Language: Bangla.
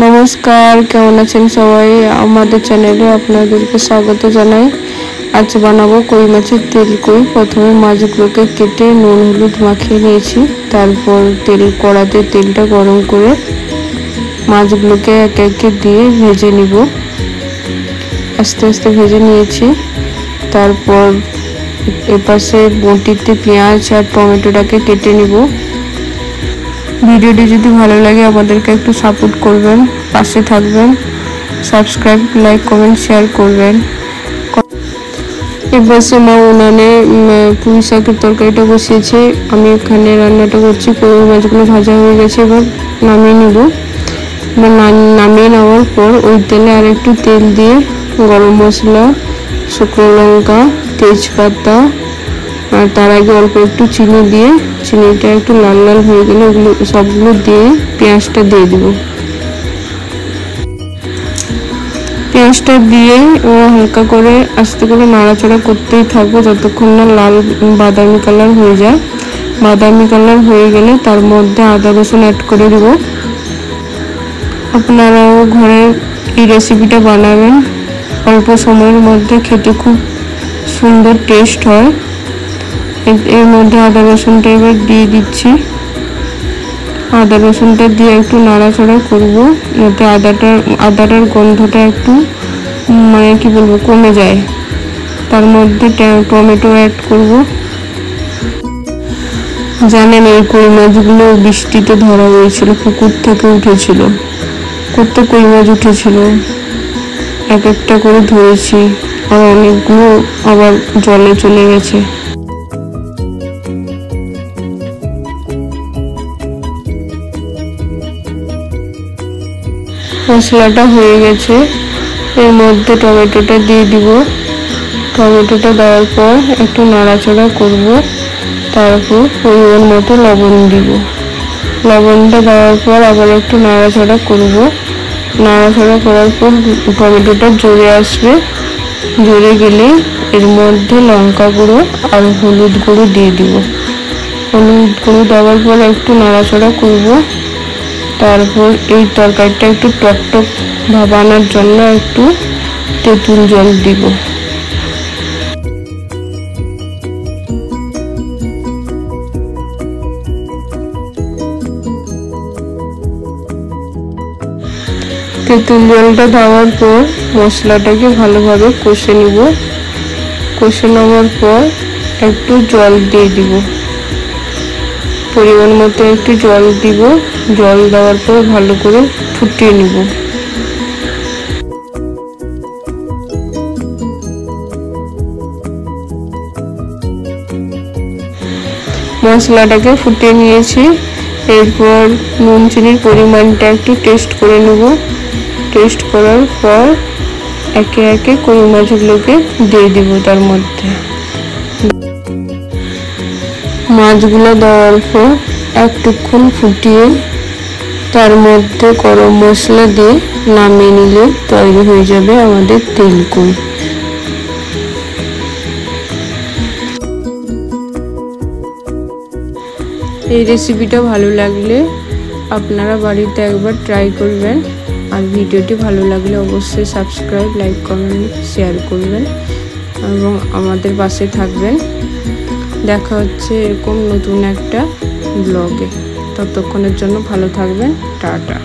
नमस्कार, केमन आছেন সবাই? আমাদের চ্যানেলে আপনাদেরকে স্বাগত জানাই। আজ বানাবো কই মাছের তেল কই। প্রথমে মাছগুলোকে কেটে নুন হলুদ মাখিয়ে নিয়েছি। তারপর কড়াতে তেলটা গরম করে মাছগুলোকে এক একে দিয়ে ভেজে নিব। আস্তে আস্তে ভেজে নিয়েছি। তারপর এপাশে বটিতে পেঁয়াজ আর টমেটোটাকে কেটে নিব। ভিডিওটি যদি ভালো লাগে আমাদেরকে একটু সাপোর্ট করবেন, পাশে থাকবেন, সাবস্ক্রাইব, লাইক, কমেন্ট, শেয়ার করবেন। এপাশে মা উনানে পুঁই শাকের তরকারিটা বসিয়েছে। আমি এখানে রান্নাটা করছি। কই মাছগুলো ভাজা হয়ে গেছে, এবার নামিয়ে নেব। নামিয়ে নেওয়ার পর ওই তেলে আর একটু তেল দিয়ে গরম মশলা, শুকনো লঙ্কা, তেজপাতা আর তার আগে অল্প একটু চিনি দিয়ে, চিনিটা একটু লাল লাল হয়ে গেলে ওগুলো সবগুলো দিয়ে পেঁয়াজটা দিয়ে দেব। পেঁয়াজটা দিয়ে ও হালকা করে আস্তে করে নাড়াচাড়া করতেই থাকবো যতক্ষণ না লাল বাদামি কালার হয়ে যায়। বাদামি কালার হয়ে গেলে তার মধ্যে আদা রসুন অ্যাড করে দেব। আপনারাও ঘরে এই রেসিপিটা বানাবেন, অল্প সময়ের মধ্যে খেতে খুব সুন্দর টেস্ট হয়। এর মধ্যে আদা রসুনটা এবার দিয়ে দিচ্ছি। আদা রসুনটা দিয়ে একটু নাড়াচাড়া করব যাতে আদাটার গন্ধটা একটু কি বলবো কমে যায়। তার মধ্যে টমেটো অ্যাড করব। জানেন এই কই মাছগুলো বৃষ্টিতে ধরা হয়েছিল, পুকুর থেকে উঠেছিল। কত কই মাছ উঠেছিল, এক একটা করে ধরেছি, আর অনেকগুলো আবার জলে চলে গেছে। মশলাটা হয়ে গেছে, এর মধ্যে টমেটোটা দিয়ে দিব। টমেটোটা দেওয়ার পর একটু নাড়াচাড়া করব। তারপর পরিমাণ মতো লবণ দিব। লবণটা দেওয়ার পর আবার একটু নাড়াচাড়া করব। নাড়াচাড়া করার পর টমেটোটা জ্বরে আসবে। জ্বরে গেলে এর মধ্যে লঙ্কা গুঁড়ো আর হলুদ গুঁড়ো দিয়ে দিব। হলুদ গুঁড়ো দেওয়ার পর একটু নাড়াচাড়া করব। তারপর এই তরকারিটা একটু টকটক ভাব আনার জন্য একটু তেঁতুল জল দিব। তেঁতুল জলটা দেওয়ার পর মশলাটাকে ভালোভাবে কষে নিব। কষে নেওয়ার পর একটু জল দিয়ে দিব, পরিমাণ মতো একটু জল দিব। জল দেওয়ার পর ভালো করে ফুটিয়ে নিব। মশলাটাকে ফুটিয়ে নিয়েছি। এরপর নুন চিনির পরিমাণটা একটু টেস্ট করে নেব। টেস্ট করার পর একে একে কই মাছগুলোকে দিয়ে দিব। তার মধ্যে মাছগুলো দেওয়ার পর একটুক্ষণ ফুটিয়ে তার মধ্যে গরম মশলা দিয়ে নামিয়ে নিলে তৈরি হয়ে যাবে আমাদের তেল কই। এই রেসিপিটা ভালো লাগলে আপনারা বাড়িতে একবার ট্রাই করবেন। আর ভিডিওটি ভালো লাগলে অবশ্যই সাবস্ক্রাইব, লাইক, কমেন্ট, শেয়ার করবেন এবং আমাদের পাশে থাকবেন। দেখা হচ্ছে এরকম নতুন একটা ব্লগে। ততক্ষণের জন্য ভালো থাকবেন। টাটা।